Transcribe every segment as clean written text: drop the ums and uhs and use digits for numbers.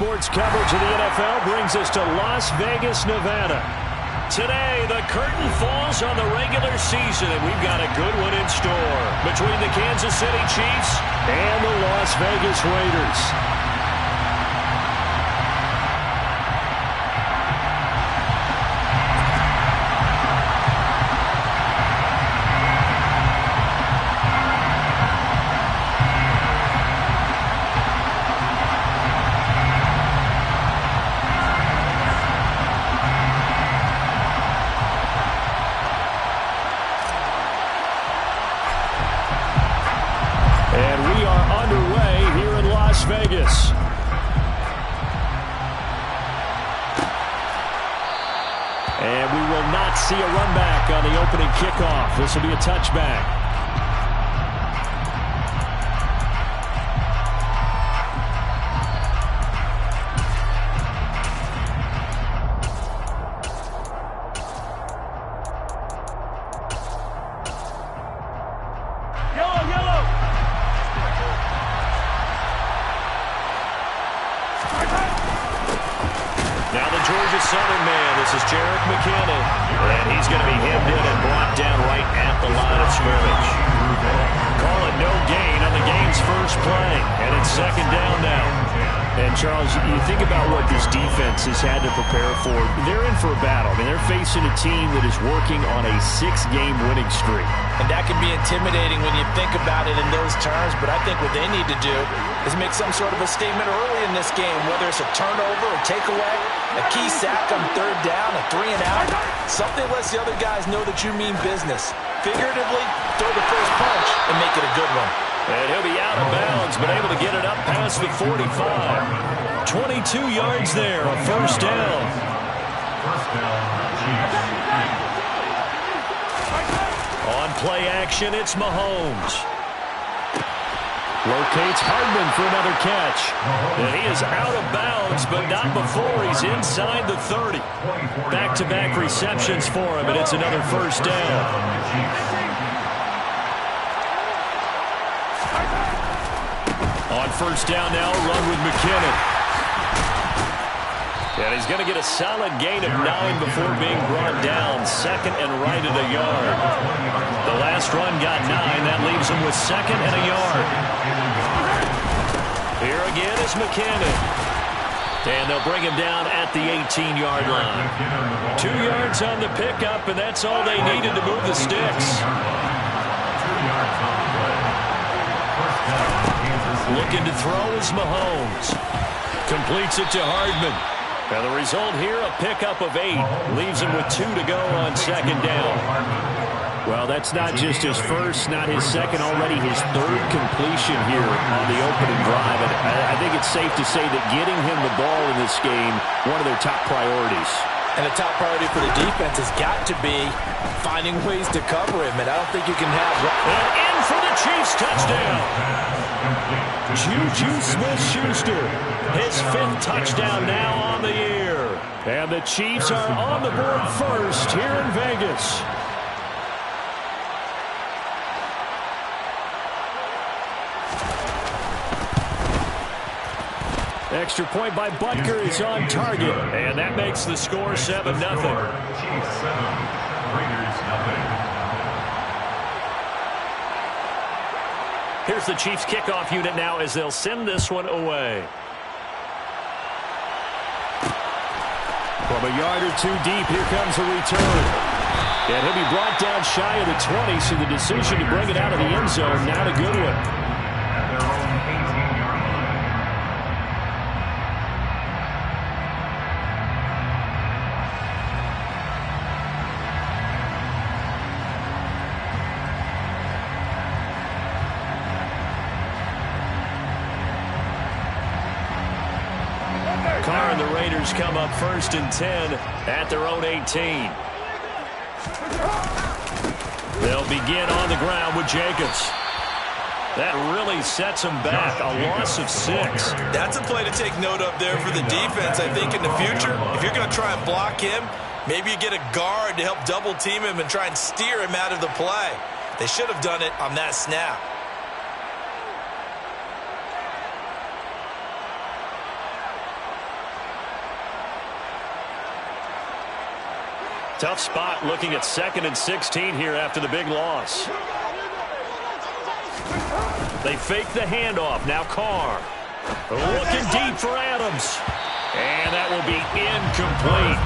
sports coverage of the NFL brings us to Las Vegas, Nevada. Today, the curtain falls on the regular season, and we've got a good one in store between the Kansas City Chiefs and the Las Vegas Raiders. Vegas. And we will not see a run back on the opening kickoff. This will be a touchback. Has had to prepare for. They're in for a battle. I mean, they're facing a team that is working on a 6-game winning streak. And that can be intimidating when you think about it in those terms, but I think what they need to do is make some sort of a statement early in this game, whether it's a turnover or takeaway, a key sack on third down, a 3-and-out, something lets the other guys know that you mean business. Figuratively, throw the first punch and make it a good one. And he'll be out of bounds, but able to get it up past the 45. 22 yards there, a first down. On play action, it's Mahomes. Locates Hardman for another catch. And he is out of bounds, but not before he's inside the 30. Back-to-back receptions for him, and it's another first down. On first down now, run with McKinnon. And he's going to get a solid gain of 9 before being brought down. Second and right at a yard. The last run got 9. That leaves him with second and a yard. Here again is McKinnon. And they'll bring him down at the 18-yard line. 2 yards on the pickup, and that's all they needed to move the sticks. Looking to throw is Mahomes. Completes it to Hardman. And the result here, a pickup of 8. Leaves him with 2 to go on second down. Well, that's not just his first, not his second, already his third completion here on the opening drive. And I think it's safe to say that getting him the ball in this game, one of their top priorities. And the top priority for the defense has got to be finding ways to cover him. And I don't think you can have... And in for the Chiefs touchdown. Juju Smith-Schuster, his 5th touchdown now on the year. And the Chiefs are on the board first here in Vegas. Extra point by Butker is on target, and that makes the score 7-0. Chiefs 7, Raiders 0. Here's the Chiefs kickoff unit now as they'll send this one away. From a yard or 2 deep, here comes a return. And he'll be brought down shy of the 20, so the decision to bring it out of the end zone, not a good one. Carr and the Raiders come up first and 10 at their own 18. They'll begin on the ground with Jacobs. That really sets them back. A loss of 6. That's a play to take note of there for the defense. I think in the future, if you're going to try and block him, maybe you get a guard to help double team him and try and steer him out of the play. They should have done it on that snap. Tough spot looking at 2nd and 16 here after the big loss. They fake the handoff. Now Carr. Looking deep for Adams. And that will be incomplete.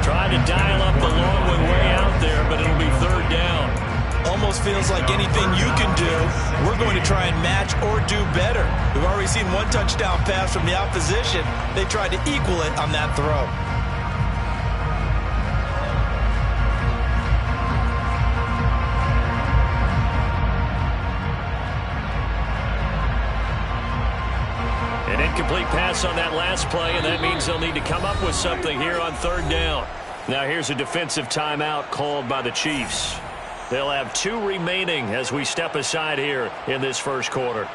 Trying to dial up the long one way out there, but it'll be 3rd down. Almost feels like anything you can do, we're going to try and match or do better. We've already seen one touchdown pass from the opposition. They tried to equal it on that throw. An incomplete pass on that last play, and that means they'll need to come up with something here on 3rd down. Now here's a defensive timeout called by the Chiefs. They'll have 2 remaining as we step aside here in this first quarter.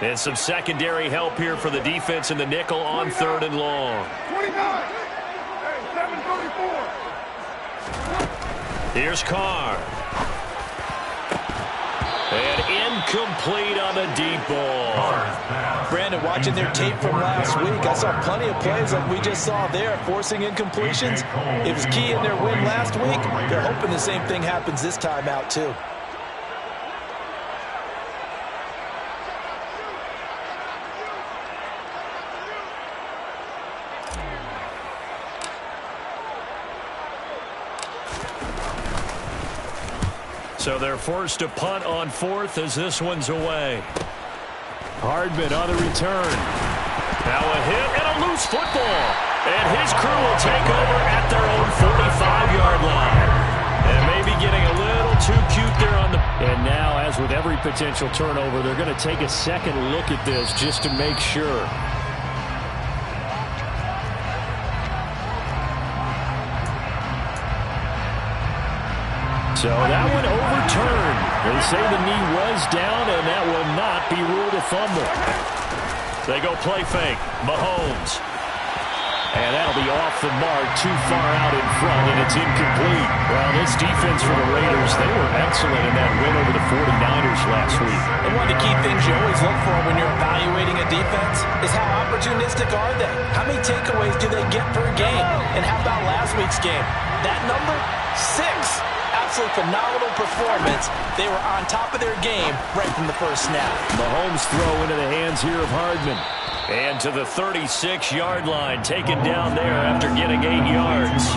And some secondary help here for the defense in the nickel on 3rd and long. 29. Hey, 734. Here's Carr. And incomplete on the deep ball. Brandon, watching their tape from last week, I saw plenty of plays like we just saw there, forcing incompletions. It was key in their win last week. They're hoping the same thing happens this time out, too. So they're forced to punt on 4th as this one's away. Hardman on the return. Now a hit and a loose football. And his crew will take over at their own 45-yard line. And maybe getting a little too cute there on the... And now, as with every potential turnover, they're going to take a second look at this just to make sure. So that one overturned. They say the knee was down, and that will not be ruled a fumble. They go play fake. Mahomes. And that'll be off the mark, too far out in front, and it's incomplete. Well, this defense for the Raiders, they were excellent in that win over the 49ers last week. And one of the key things you always look for when you're evaluating a defense is how opportunistic are they? How many takeaways do they get per game? And how about last week's game? That number, 6. Absolute phenomenal performance. They were on top of their game right from the first snap. Mahomes throw into the hands here of Hardman. And to the 36-yard line, taken down there after getting 8 yards.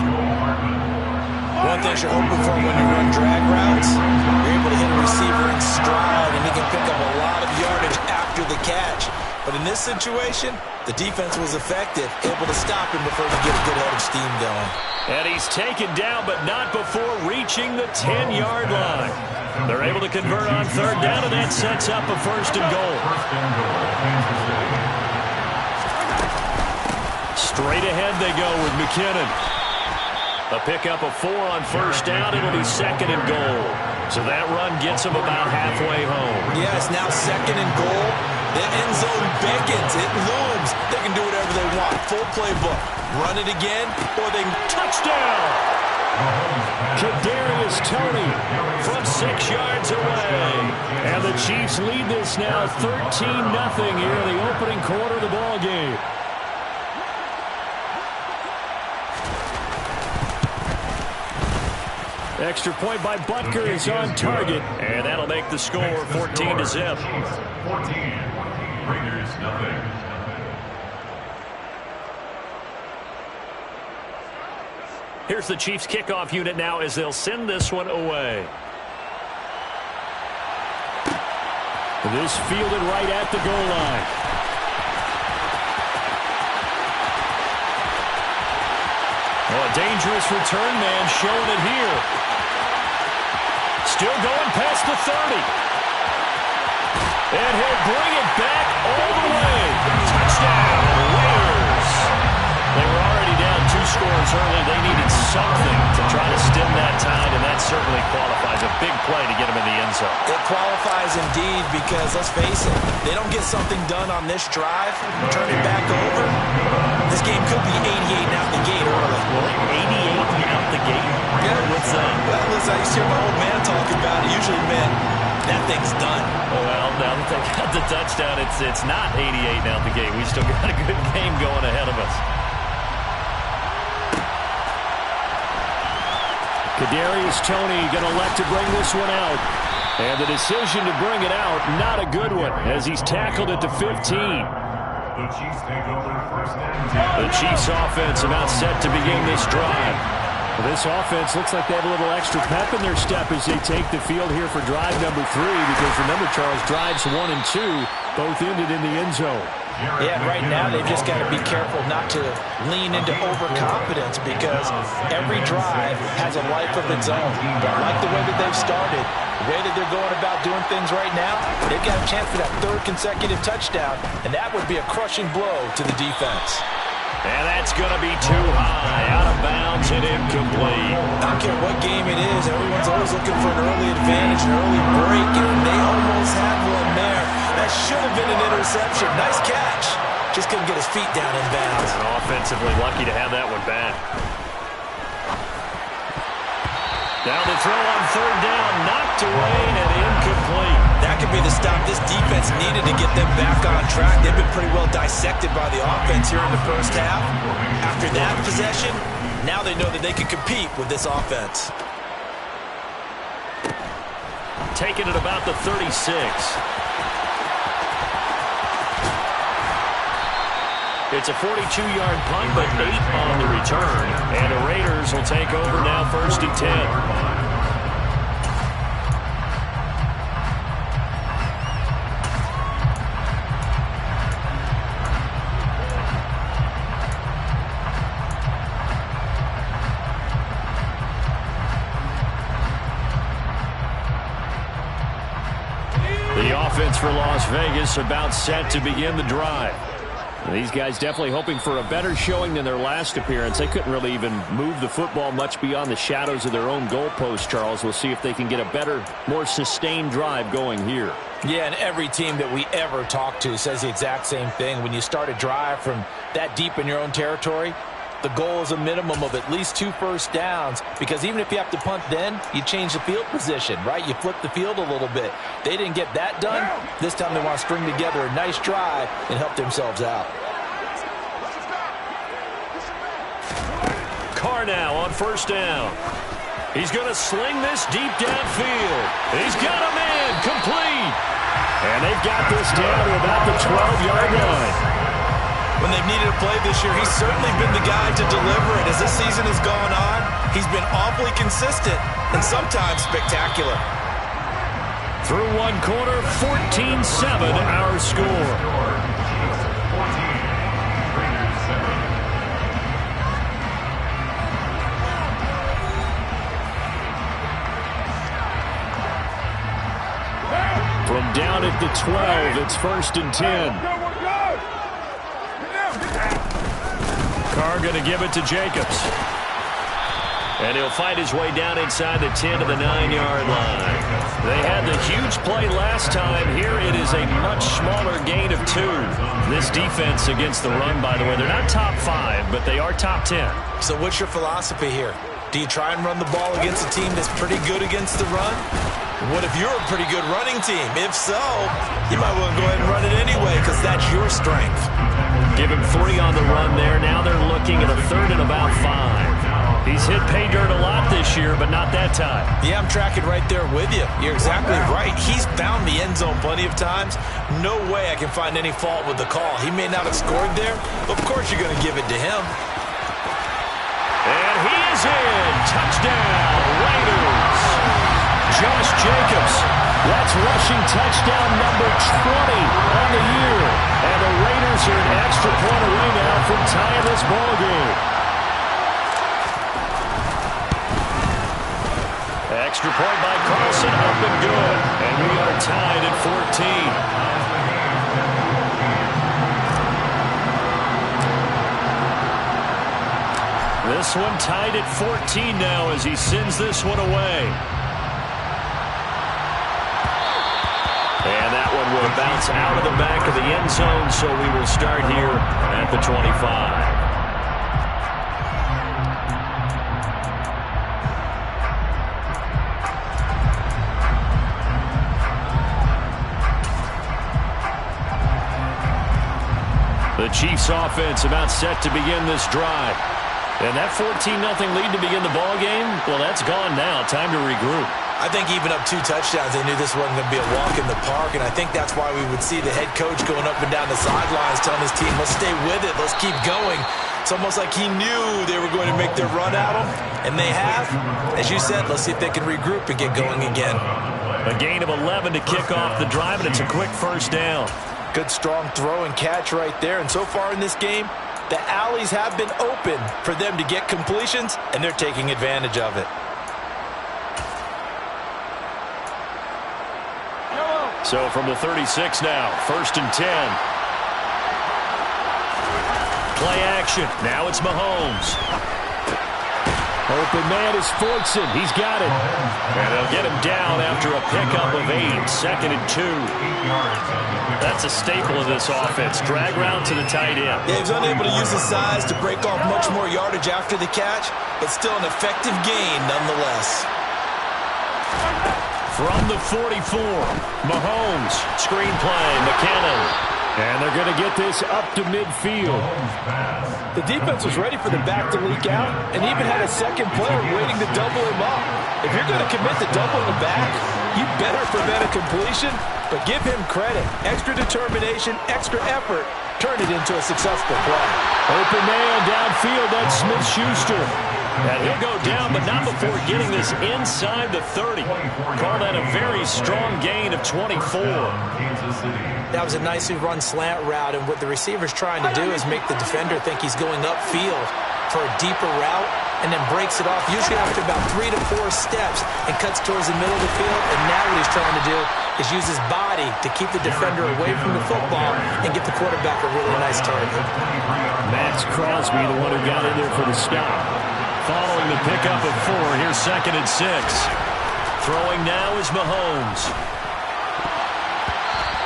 One thing you're hoping for when you run drag routes, you're able to hit a receiver in stride, and he can pick up a lot of yardage after the catch. But in this situation, the defense was effective, able to stop him before he get a good head of steam going. And he's taken down, but not before reaching the 10-yard line. They're able to convert on 3rd down, and that sets up a 1st and goal. Straight ahead they go with McKinnon. A pickup of 4 on 1st down. It'll be 2nd and goal. So that run gets them about halfway home. Yes, now 2nd and goal. The end zone beckons. It looms. They can do whatever they want. Full playbook. Run it again, or they touchdown. Kadarius Toney from 6 yards away. And the Chiefs lead this now 13-0 here in the opening quarter of the ball game. Extra point by Butker is on target, and that'll make the score 14-0. 14. Raiders, nothing. Here's the Chiefs kickoff unit now as they'll send this one away. This fielded right at the goal line. Oh, a dangerous return man showing it here. Still going past the 30. And he'll bring it back all the way. Touchdown, Raiders. They were already down 2 scores early. They needed something to try to stem that tide, and that certainly qualifies. A big play to get them in the end zone. It qualifies indeed because, let's face it, they don't get something done on this drive, turn it back over. This game could be 88 out the gate early. Well, 88 out the gate? Yeah. What's that? Well, listen, I used to hear my old man talk about it. Usually meant things done. Well, now that they got the touchdown, it's not 88 now the game. We still got a good game going ahead of us. Kadarius Toney going to elect to bring this one out. And the decision to bring it out, not a good one, as he's tackled at the 15. The Chiefs take over first and 10. The Chiefs offense about set to begin this drive. Well, this offense looks like they have a little extra pep in their step as they take the field here for drive number 3, because remember, Charles, drives 1 and 2 both ended in the end zone. Yeah, right now they've just got to be careful not to lean into overconfidence, because every drive has a life of its own. But I like the way that they've started, the way that they're going about doing things right now. They've got a chance for that 3rd consecutive touchdown, and that would be a crushing blow to the defense. And that's going to be too high, out of bounds and incomplete. I don't care what game it is, everyone's always looking for an early advantage, an early break, and they almost had one there. That should have been an interception. Nice catch. Just couldn't get his feet down in bounds. And offensively lucky to have that one back. Down the throw on 3rd down, knocked away and incomplete. That could be the stop this defense needed to get them back on track. They've been pretty well dissected by the offense here in the first half. After that possession, now they know that they can compete with this offense. Taking it about the 36. It's a 42-yard punt, but 8 on the return. And the Raiders will take over now, 1st and 10. The offense for Las Vegas about set to begin the drive. These guys definitely hoping for a better showing than their last appearance. They couldn't really even move the football much beyond the shadows of their own goalpost, Charles. We'll see if they can get a better, more sustained drive going here. Yeah, and every team that we ever talk to says the exact same thing. When you start a drive from that deep in your own territory, the goal is a minimum of at least 2 first downs, because even if you have to punt then, you change the field position, right? You flip the field a little bit. They didn't get that done. This time they want to string together a nice drive and help themselves out. Carr now on 1st down. He's going to sling this deep downfield. He's got a man, complete. And they've got this down to about the 12-yard line. When they've needed a play this year, he's certainly been the guy to deliver it. As this season has gone on, he's been awfully consistent and sometimes spectacular. Through 1 quarter, 14-7 our score. From down at the 12, it's 1st and 10. Carr going to give it to Jacobs. And he'll fight his way down inside the 10 to the 9-yard line. They had the huge play last time. Here it is a much smaller gain of 2. This defense against the run, by the way, they're not top 5, but they are top 10. So what's your philosophy here? Do you try and run the ball against a team that's pretty good against the run? What if you're a pretty good running team? If so, you might want to go ahead and run it anyway, because that's your strength. Give him 3 on the run there. Now they're looking at a 3rd and about 5. He's hit pay dirt a lot this year, but not that time. Yeah, I'm tracking right there with you. You're exactly right. He's found the end zone plenty of times. No way I can find any fault with the call. He may not have scored there, but of course you're going to give it to him. And he is in. Touchdown, Raiders. Josh Jacobs. That's rushing touchdown number 20 on the year. And the Raiders are an extra point away now from tying this ball game. Extra point by Carlson, up and good. And we are tied at 14. This one tied at 14 now as he sends this one away. And that one will bounce out of the back of the end zone, so we will start here at the 25. Chiefs offense about set to begin this drive. And that 14-0 lead to begin the ball game, well, that's gone now. Time to regroup. I think even up 2 touchdowns, they knew this wasn't going to be a walk in the park, and I think that's why we would see the head coach going up and down the sidelines telling his team, let's stay with it, let's keep going. It's almost like he knew they were going to make their run at him, and they have. As you said, let's see if they can regroup and get going again. A gain of 11 to kick off the drive, and it's a quick first down. Good, strong throw and catch right there, and so far in this game, the alleys have been open for them to get completions, and they're taking advantage of it. So from the 36 now, 1st and 10. Play action. Now it's Mahomes. Open man is Fortson. He's got it. And they'll get him down after a pickup of 8. 2nd and 2. That's a staple of this offense. Drag route to the tight end. Yeah, he's unable to use his size to break off much more yardage after the catch, but still an effective gain nonetheless. From the 44, Mahomes, screenplay, McKinnon. And they're going to get this up to midfield. The defense was ready for the back to leak out and even had a second player waiting to double him up. If you're going to commit to doubling the back, you better prevent a completion, but give him credit. Extra determination, extra effort, turn it into a successful play. Open man downfield, that's Smith-Schuster. And he'll go down, but not before getting this inside the 30. Call that a very strong gain of 24. That was a nicely run slant route, and what the receiver's trying to do is make the defender think he's going upfield for a deeper route, and then breaks it off, usually after about 3 to 4 steps, and cuts towards the middle of the field. And now what he's trying to do is use his body to keep the defender away from the football and get the quarterback a really nice target. Max Crosby, the one who got in there for the stop. Following the pickup of 4, here's 2nd and 6. Throwing now is Mahomes.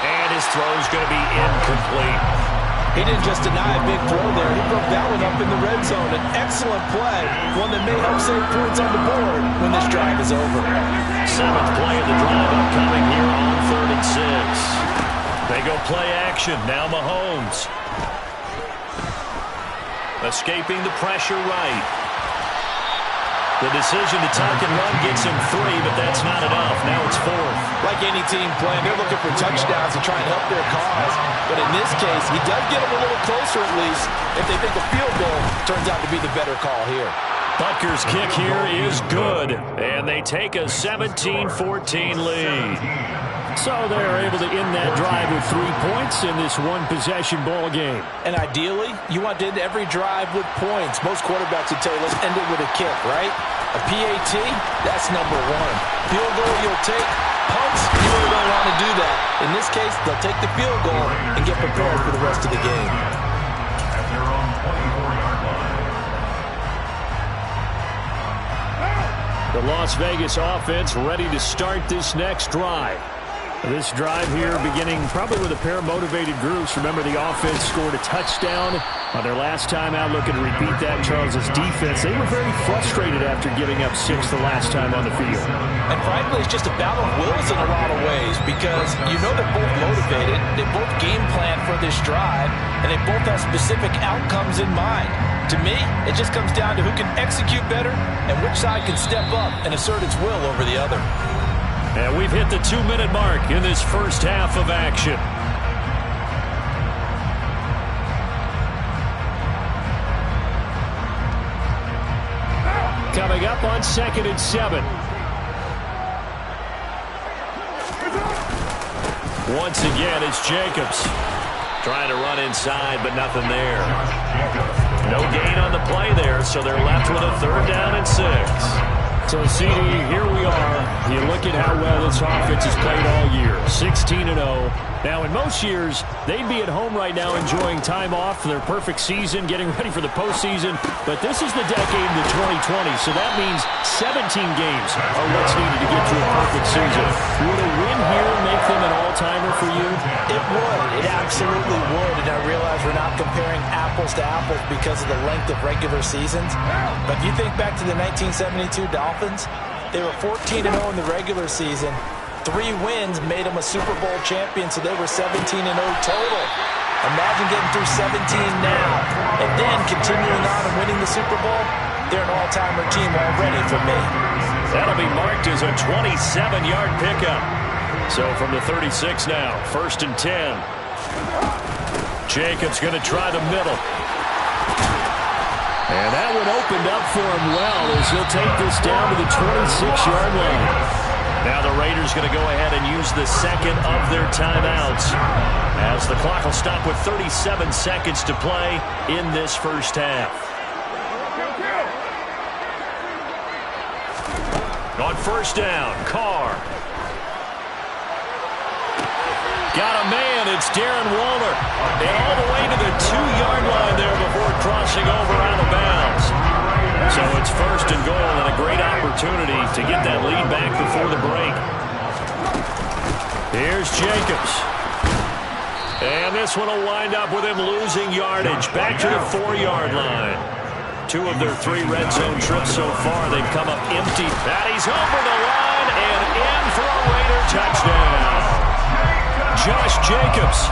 And his throw's going to be incomplete. He didn't just deny a big throw there. He broke that one up in the red zone. An excellent play, one that may help save points on the board when this drive is over. 7th play of the drive upcoming here on 3rd and 6. They go play action. Now Mahomes. Escaping the pressure right. The decision to tuck and run gets him 3, but that's not enough. Now it's 4th. Like any team playing, they're looking for touchdowns to try and help their cause. But in this case, he does get them a little closer at least if they think a field goal turns out to be the better call here. Butker's kick here is good, and they take a 17-14 lead. So they're able to end that drive with 3 points in this one-possession ball game. And ideally, you want to end every drive with points. Most quarterbacks would tell you, let's end it with a kick, right? A PAT, that's number 1. Field goal you'll take. Punts, you really don't want to do that. In this case, they'll take the field goal and get prepared for the rest of the game. At their own 24-yard line. The Las Vegas offense ready to start this next drive. This drive here beginning probably with a pair of motivated groups. Remember, the offense scored a touchdown on their last time out. Looking to repeat that. Charles's defense, they were very frustrated after giving up 6 the last time on the field. And frankly, it's just a battle of wills in a lot of ways, because you know they're both motivated, they both game plan for this drive, and they both have specific outcomes in mind. To me, it just comes down to who can execute better and which side can step up and assert its will over the other. And we've hit the 2-minute mark in this first half of action. Coming up on 2nd and 7. Once again, it's Jacobs. Trying to run inside, but nothing there. No gain on the play there, so they're left with a 3rd down and 6. So, CD, here we are. You look at how well this offense has played all year. 16-0. Now, in most years, they'd be at home right now enjoying time off for their perfect season, getting ready for the postseason. But this is the decade of the 2020, so that means 17 games are what's needed to get to a perfect season. Would a win here make them an all-timer for you? It would. It absolutely would. And I realize we're not comparing apples to apples because of the length of regular seasons. But if you think back to the 1972 Dolphins, they were 14-0 in the regular season. 3 wins made them a Super Bowl champion, so they were 17-0 total. Imagine getting through 17 now and then continuing on and winning the Super Bowl. They're an all-timer team already for me. That'll be marked as a 27-yard pickup. So from the 36 now, 1st and 10. Jacobs going to try the middle. And that one opened up for him well as he'll take this down to the 26-yard line. Now the Raiders going to go ahead and use the second of their timeouts as the clock will stop with 37 seconds to play in this first half. On 1st down, Carr. Got a man, it's Darren Waller. And all the way to the 2-yard line there before crossing over out of bounds. So it's 1st and goal and a great opportunity to get that lead back before the break. Here's Jacobs. And this one will wind up with him losing yardage back to the 4-yard line. 2 of their 3 red zone trips so far, they've come up empty. And he's over the line and in for a Raider touchdown. Josh Jacobs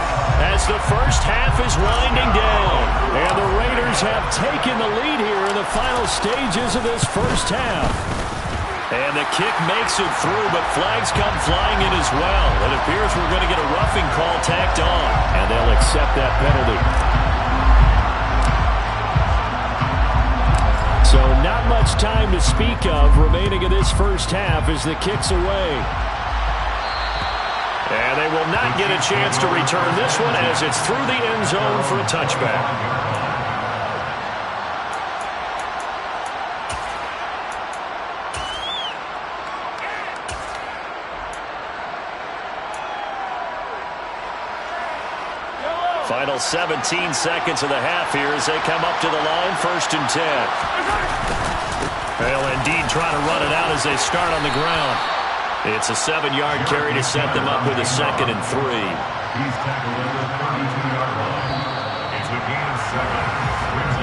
as the first half is winding down. And the Raiders have taken the lead here in the final stages of this first half. And the kick makes it through, but flags come flying in as well. It appears we're going to get a roughing call tacked on, and they'll accept that penalty. So not much time to speak of remaining in this first half as the kick's away. And they will not get a chance to return this one as it's through the end zone for a touchback. Final 17 seconds of the half here as they come up to the line, 1st and 10. They'll indeed try to run it out as they start on the ground. It's a 7-yard carry to set them up with a 2nd and 3.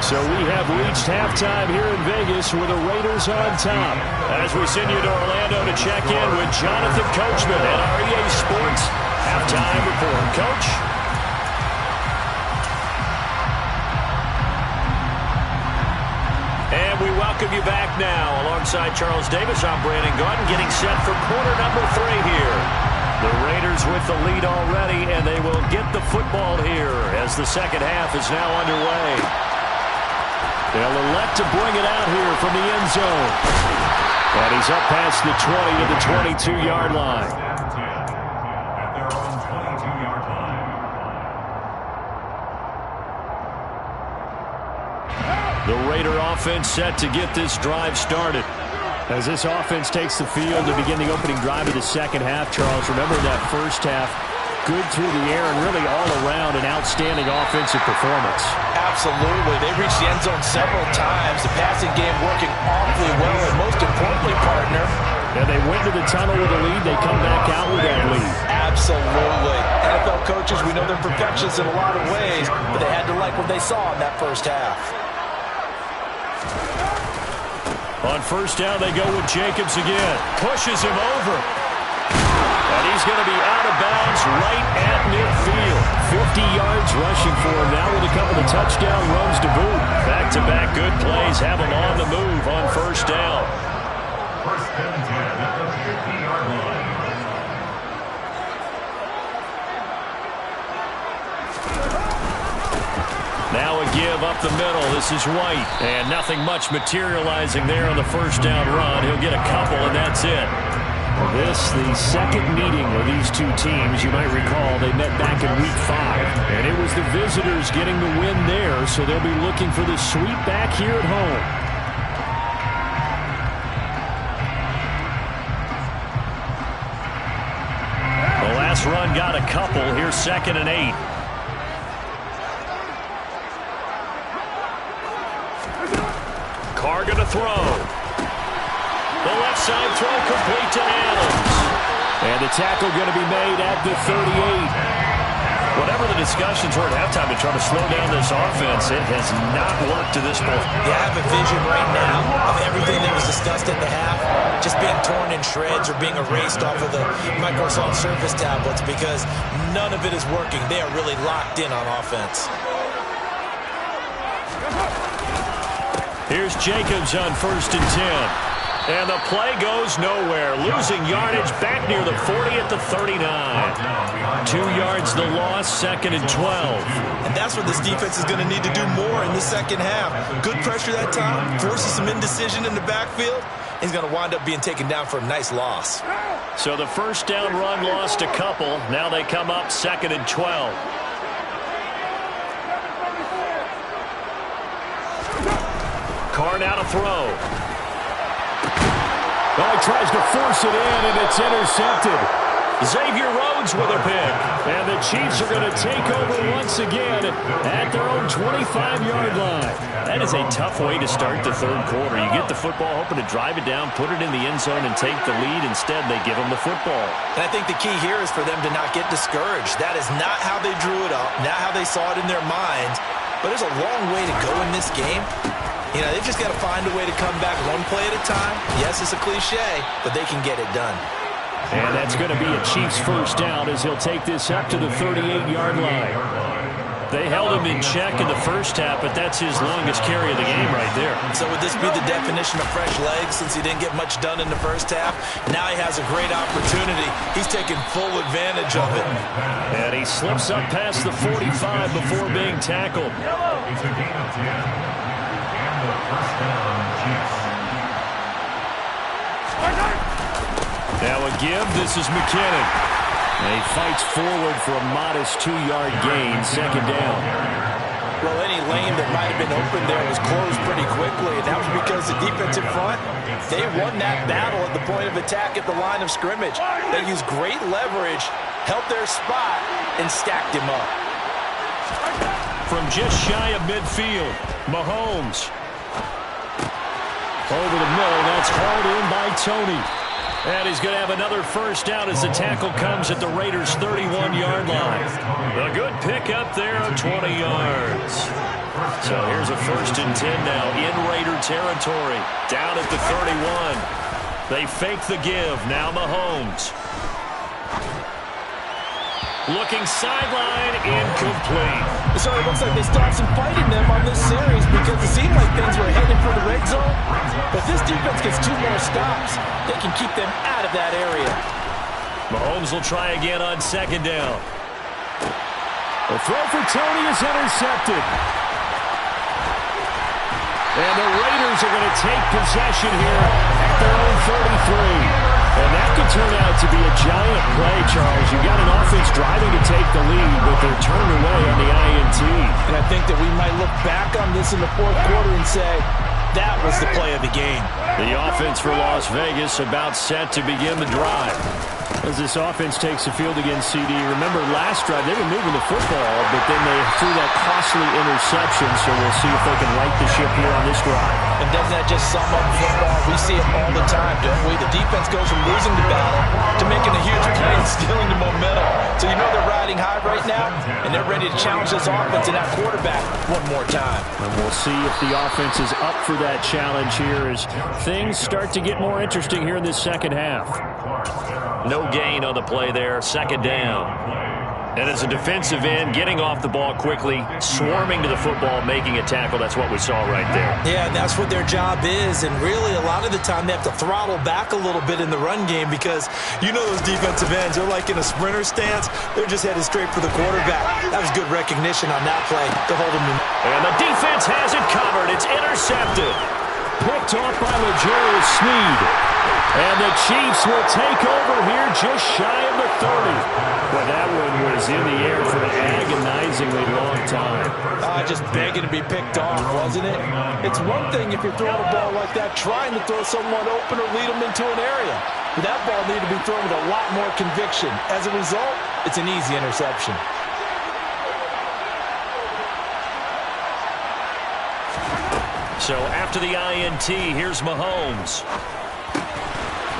So we have reached halftime here in Vegas with the Raiders on top. As we send you to Orlando to check in with Jonathan Coachman at our EA Sports Halftime Report. Coach? And we welcome you back now. Alongside Charles Davis, I'm Brandon Gordon, getting set for quarter number 3 here. The Raiders with the lead already, and they will get the football here as the second half is now underway. They'll elect to bring it out here from the end zone. And he's up past the 20 to the 22-yard line. The Raider offense set to get this drive started. As this offense takes the field to begin the opening drive of the second half, Charles, remember that first half, good through the air and really all around an outstanding offensive performance. Absolutely. They reached the end zone several times. The passing game working awfully well, and most importantly, partner, and they went to the tunnel with a lead. They come back out with that lead. Absolutely. NFL coaches, we know they're perfectionists in a lot of ways, but they had to like what they saw in that first half. On 1st down, they go with Jacobs again. Pushes him over. And he's going to be out of bounds right at midfield. 50 yards rushing for him now with a couple of touchdown runs to boot. Back-to-back good plays have him on the move on 1st down. 1st and 10 at the 50-yard line. Now a give up the middle. This is White. And nothing much materializing there on the 1st down run. He'll get a couple, and that's it. This, the second meeting of these two teams. You might recall they met back in Week 5. And it was the visitors getting the win there, so they'll be looking for the sweep back here at home. The last run got a couple. Here's 2nd and 8. Carr gonna throw. The left side throw complete to Adams. And the tackle going to be made at the 38. Whatever the discussions were at halftime to try to slow down this offense, it has not worked to this point. Yeah, I have a vision right now of everything that was discussed at the half just being torn in shreds or being erased off of the Microsoft Surface tablets because none of it is working. They are really locked in on offense. Here's Jacobs on 1st and 10. And the play goes nowhere. Losing yardage back near the 40 at the 39. 2 yards the loss, 2nd and 12. And that's what this defense is going to need to do more in the second half. Good pressure that time, forces some indecision in the backfield. He's going to wind up being taken down for a nice loss. So the first down run lost a couple. Now they come up 2nd and 12. Carr now to throw. Oh, he tries to force it in, and it's intercepted. Xavier Rhodes with a pick. And the Chiefs are going to take over once again at their own 25-yard line. That is a tough way to start the third quarter. You get the football, hoping to drive it down, put it in the end zone, and take the lead. Instead, they give them the football. And I think the key here is for them to not get discouraged. That is not how they drew it up, not how they saw it in their minds. But there's a long way to go in this game. You know, they've just got to find a way to come back one play at a time. Yes, it's a cliche, but they can get it done. And that's going to be a Chiefs first down as he'll take this up to the 38-yard line. They held him in check in the first half, but that's his longest carry of the game right there. So would this be the definition of fresh legs since he didn't get much done in the first half? Now he has a great opportunity. He's taking full advantage of it. And he slips up past the 45 before being tackled. It's a gain of 10. And the first down, Chiefs. Now a give. This is McKinnon. And he fights forward for a modest 2-yard gain, 2nd down. Well, any lane that might have been open there was closed pretty quickly, and that was because the defense in front, they won that battle at the point of attack at the line of scrimmage. They used great leverage, held their spot, and stacked him up. From just shy of midfield, Mahomes. Over the middle, that's hauled in by Tony. And he's going to have another first down as the tackle comes at the Raiders' 31-yard line. A good pickup there of 20 yards. So here's a 1st and 10 now in Raider territory. Down at the 31. They fake the give. Now Mahomes. Looking sideline, incomplete. So it looks like they stopped some fighting them on this series because it seemed like things were heading for the red zone. But this defense gets 2 more stops. They can keep them out of that area. Mahomes will try again on 2nd down. The throw for Tony is intercepted. And the Raiders are going to take possession here at their own 33. And that could turn out to be a giant play, Charles. You've got an offense driving to take the lead, but they're turned away on the INT. And I think that we might look back on this in the 4th quarter and say, that was the play of the game. The offense for Las Vegas about set to begin the drive. As this offense takes the field against CD, remember last drive they were moving the football, but then they threw that costly interception, so we'll see if they can right the ship here on this drive. And doesn't that just sum up football? We see it all the time, don't we? The defense goes from losing the battle to making a huge play and stealing the momentum. So you know they're riding high right now, and they're ready to challenge this offense and that quarterback one more time. And we'll see if the offense is up for that challenge here as things start to get more interesting here in this second half. No gain on the play there, 2nd down. And as a defensive end, getting off the ball quickly, swarming to the football, making a tackle, that's what we saw right there. Yeah, and that's what their job is. And really, a lot of the time, they have to throttle back a little bit in the run game because you know those defensive ends, they're like in a sprinter stance. They're just headed straight for the quarterback. That was good recognition on that play to hold him in. And the defense has it covered. It's intercepted. Picked off by L'Jarius Sneed. And the Chiefs will take over here just shy of the 30. But that one was in the air for an agonizingly long time. Just begging to be picked off, wasn't it? It's one thing if you're throwing a ball like that, trying to throw someone open or lead them into an area. But that ball needed to be thrown with a lot more conviction. As a result, it's an easy interception. So after the INT, here's Mahomes.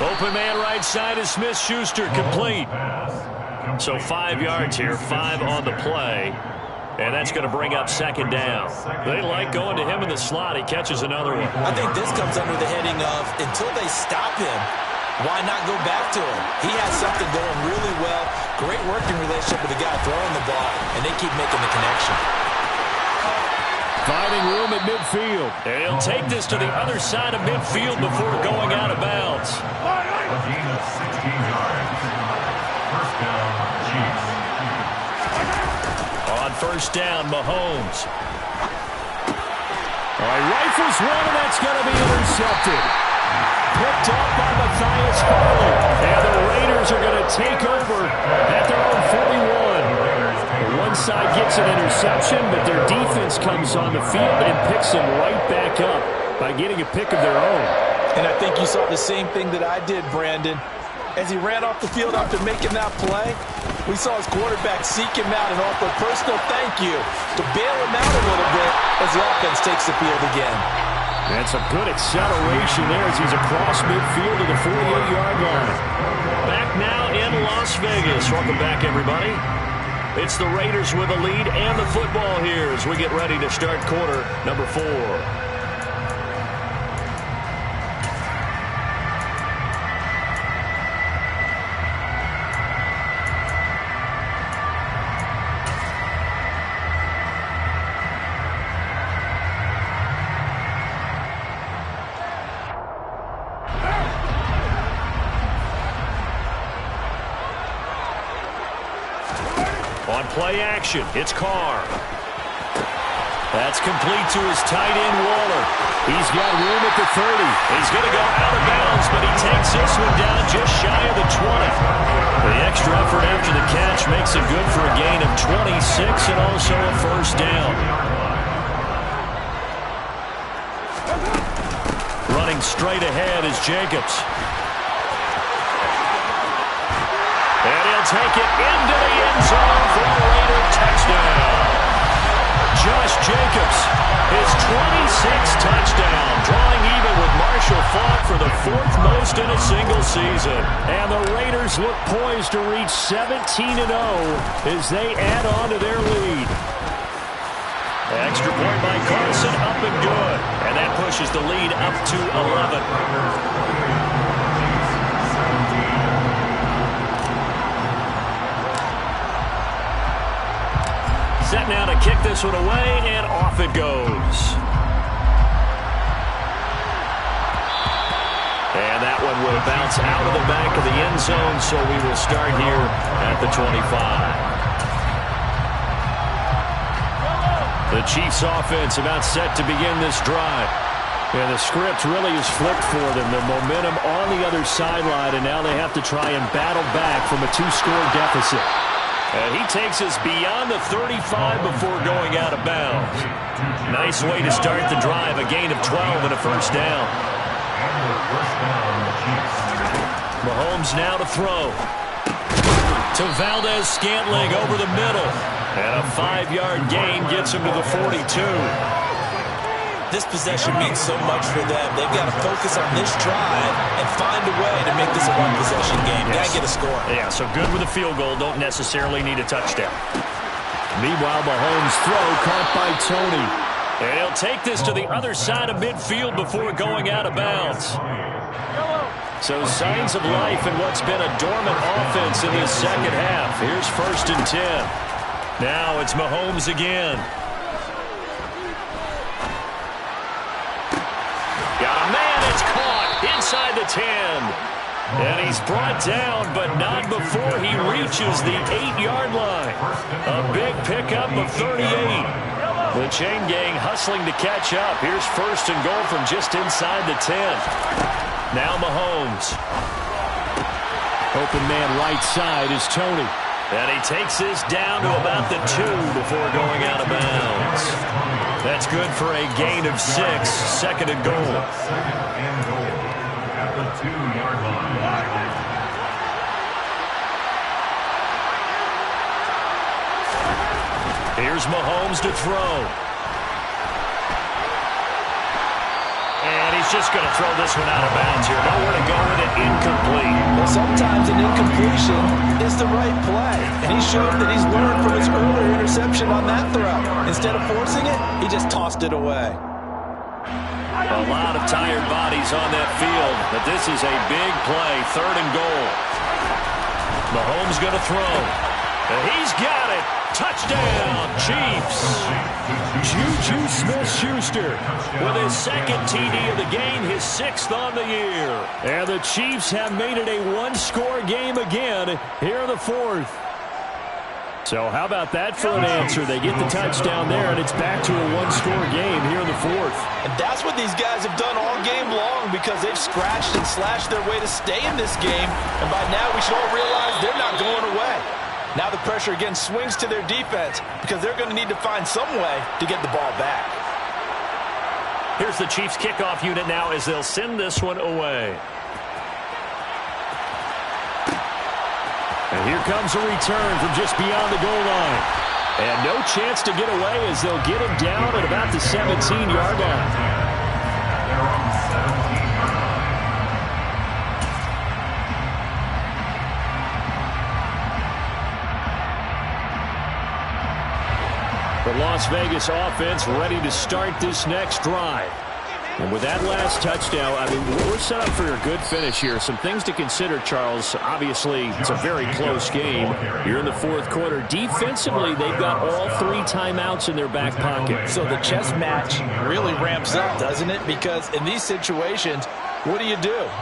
Open man right side is Smith-Schuster, complete. So 5 yards here, 5 on the play. And that's going to bring up second down. They like going to him in the slot. He catches another one. I think this comes under the heading of until they stop him, why not go back to him? He has something going really well. Great working relationship with the guy throwing the ball, and they keep making the connection. Finding room at midfield. And he'll take this to the other side of midfield before going out of bounds. A gain of 16 yards. First down, Chiefs. On first down, Mahomes. All right, rifles one, and that's going to be intercepted. Picked off by Matthias Farley. And the Raiders are going to take over at their own 41. One side gets an interception, but their defense comes on the field and picks them right back up by getting a pick of their own. And I think you saw the same thing that I did, Brandon. As he ran off the field after making that play, we saw his quarterback seek him out and offer a personal thank you to bail him out a little bit as the offense takes the field again. That's a good acceleration there as he's across midfield to the 48-yard line. Back now in Las Vegas. Welcome back, everybody. It's the Raiders with a lead and the football here as we get ready to start quarter number 4. On play action, it's Carr. That's complete to his tight end, Waller. He's got room at the 30. He's going to go out of bounds, but he takes this one down just shy of the 20. The extra effort after the catch makes it good for a gain of 26 and also a first down. Running straight ahead is Jacobs. And he'll take it into the end zone for a Raider touchdown. Josh Jacobs, his 26th touchdown, drawing even with Marshall Faulk for the 4th most in a single season. And the Raiders look poised to reach 17-0 as they add on to their lead. Extra point by Carson, up and good. And that pushes the lead up to 11. Set now to kick this one away, and off it goes. And that one will bounce out of the back of the end zone, so we will start here at the 25. The Chiefs offense about set to begin this drive. And the script really is flipped for them. The momentum on the other sideline, and now they have to try and battle back from a 2-score deficit. And he takes us beyond the 35 before going out of bounds. Nice way to start the drive. A gain of 12 and a first down. Mahomes now to throw. To Valdez-Scantling over the middle. And a 5-yard gain gets him to the 42. This possession means so much for them. They've got to focus on this drive and find a way to make this a one-possession game. Got to get a score. Yeah, so good with a field goal. Don't necessarily need a touchdown. Meanwhile, Mahomes' throw caught by Tony. And he'll take this to the other side of midfield before going out of bounds. So signs of life in what's been a dormant offense in this second half. Here's 1st and 10. Now it's Mahomes again. Got a man that's caught inside the 10. And he's brought down, but not before he reaches the 8-yard line. A big pickup of 38. The chain gang hustling to catch up. Here's 1st and goal from just inside the 10. Now Mahomes. Open man right side is Tony. And he takes this down to about the 2 before going out of bounds. That's good for a gain of 6, 2nd and goal. 2nd and goal at the 2-yard line. Here's Mahomes to throw. And he's just going to throw this one out of bounds here. Nowhere to go with it. Incomplete. Well, sometimes an incompletion is the right play. And he showed that he's learned from his earlier interception on that throw. Instead of forcing it, he just tossed it away. A lot of tired bodies on that field, but this is a big play. 3rd and goal. Mahomes going to throw. And he's got it. Touchdown, Chiefs. Juju Smith-Schuster with his 2nd TD of the game, his 6th on the year. And the Chiefs have made it a one-score game again here in the 4th. So how about that for an answer? They get the touchdown there, and it's back to a one-score game here in the 4th. And that's what these guys have done all game long because they've scratched and slashed their way to stay in this game. And by now we should all realize they're not going away. Now the pressure again swings to their defense because they're going to need to find some way to get the ball back. Here's the Chiefs kickoff unit now as they'll send this one away. And here comes a return from just beyond the goal line. And no chance to get away as they'll get him down at about the 17-yard line. The Las Vegas offense ready to start this next drive. And with that last touchdown, I mean, we're set up for a good finish here. Some things to consider, Charles. Obviously, it's a very close game. You're in the 4th quarter. Defensively, they've got all 3 timeouts in their back pocket. So the chess match really ramps up, doesn't it? Because in these situations, what do?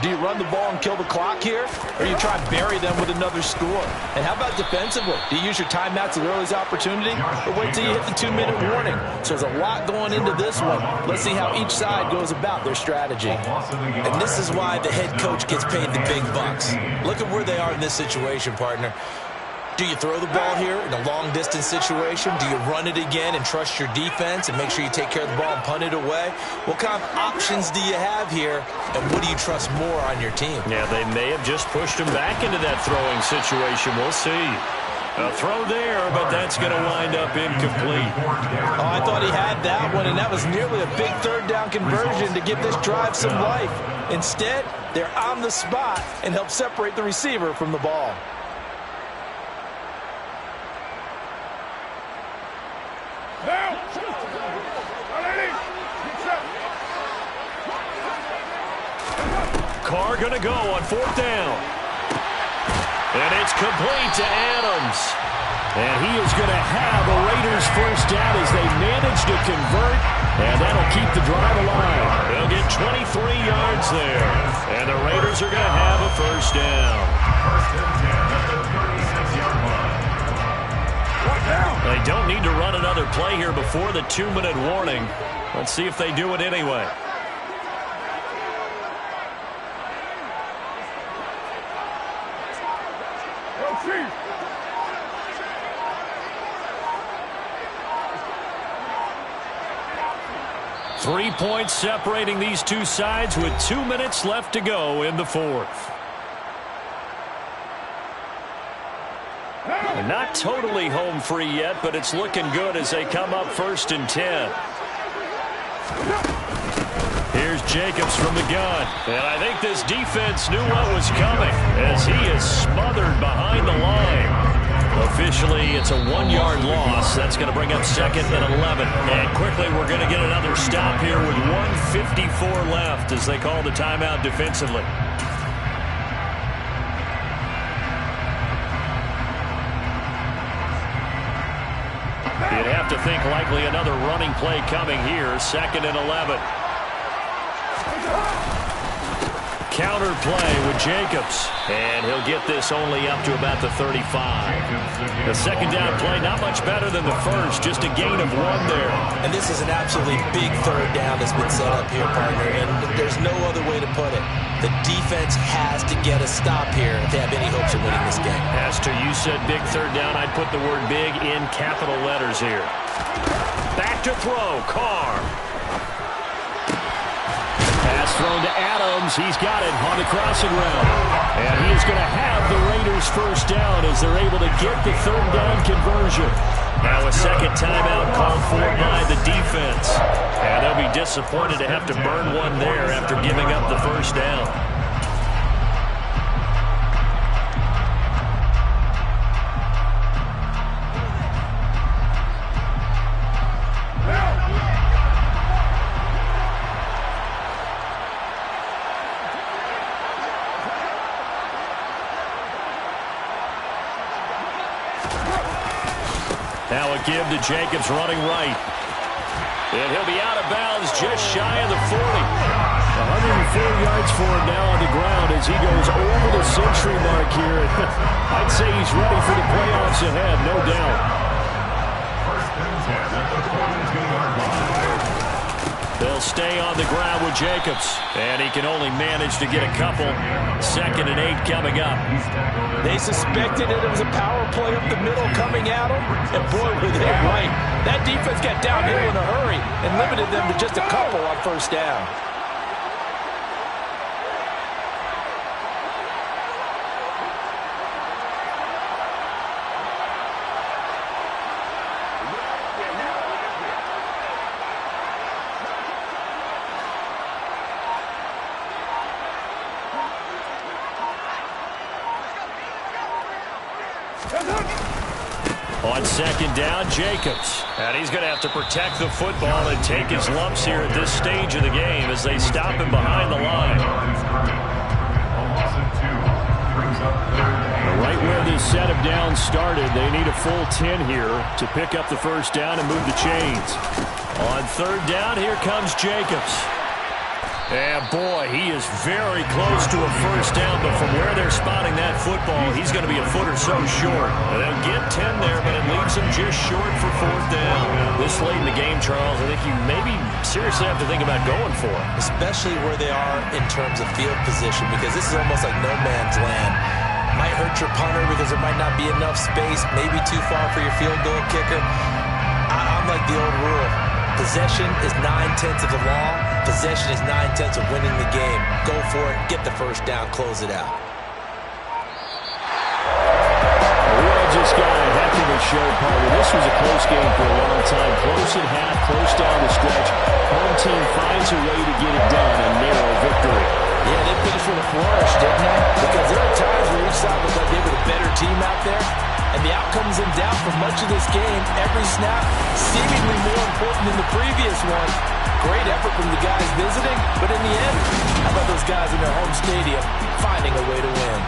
Do you run the ball and kill the clock here? Or you try and bury them with another score? And how about defensively? Do you use your timeouts at earliest opportunity? Or wait till you hit the 2-minute warning? So there's a lot going into this one. Let's see how each side goes about their strategy. And this is why the head coach gets paid the big bucks. Look at where they are in this situation, partner. Do you throw the ball here in a long-distance situation? Do you run it again and trust your defense and make sure you take care of the ball and punt it away? What kind of options do you have here, and what do you trust more on your team? Yeah, they may have just pushed him back into that throwing situation. We'll see. A throw there, but that's going to wind up incomplete. Oh, I thought he had that one, and that was nearly a big 3rd down conversion to give this drive some life. Instead, they're on the spot and help separate the receiver from the ball. Carr going to go on 4th down. And it's complete to Adams. And he is going to have a Raiders 1st down as they manage to convert. And that'll keep the drive alive. They'll get 23 yards there. And the Raiders are going to have a 1st down. They don't need to run another play here before the 2-minute warning. Let's see if they do it anyway. Three points separating these two sides with 2 minutes left to go in the 4th. They're not totally home free yet, but it's looking good as they come up 1st and 10. Here's Jacobs from the gun. And I think this defense knew what was coming as he is smothered behind the line. Officially, it's a 1-yard loss. That's going to bring up 2nd and 11. And quickly, we're going to get another stop here with 1:54 left as they call the timeout defensively. You'd have to think likely another running play coming here. 2nd and 11. Counter play with Jacobs. And he'll get this only up to about the 35. The 2nd down play, not much better than the first. Just a gain of 1 there. And this is an absolutely big 3rd down that's been set up here, partner. And there's no other way to put it. The defense has to get a stop here if they have any hopes of winning this game. Pastor, you said big 3rd down. I'd put the word big in capital letters here. Back to throw. Carr. Pass thrown to Adams. He's got it on the crossing route. And he is going to have the Raiders 1st down as they're able to get the 3rd down conversion. Now a second timeout called for by the defense. And they'll be disappointed to have to burn one there after giving up the first down. Now a give to Jacobs running right. And he'll be out of bounds just shy of the 40. 104 yards for him now on the ground as he goes over the century mark here. I'd say he's ready for the playoffs ahead, no doubt. First and 10 at the 42-yard line. They'll stay on the ground with Jacobs. And he can only manage to get a couple. 2nd and 8 coming up. They suspected it was a power play up the middle coming at them. And boy, were they right. That defense got downhill in a hurry and limited them to just a couple on first down. On second down, Jacobs. And he's going to have to protect the football and take his lumps here at this stage of the game as they stop him behind the line. Right where this set of downs started, they need a full 10 here to pick up the first down and move the chains. On third down, here comes Jacobs. And boy, he is very close to a first down, but from where they're spotting that football, he's going to be a foot or so short. They'll get 10 there, but it leaves him just short for fourth down. This late in the game, Charles, I think you maybe seriously have to think about going for it. Especially where they are in terms of field position, because this is almost like no man's land. Might hurt your punter because there might not be enough space, maybe too far for your field goal kicker. I'm like the old rule. Possession is 9/10 of the law. Possession is 9/10 of winning the game. Go for it. Get the first down. Close it out. We all just got a heck of a show, partner. This was a close game for a long time. Close at half, close down the stretch. Home team finds a way to get it done. A narrow victory. Yeah, they finished with a flourish, didn't they? Because there are times where each side looked like they were the better team out there. And the outcome's in doubt for much of this game. Every snap seemingly more important than the previous one. Great effort from the guys visiting, but in the end, how about those guys in their home stadium finding a way to win?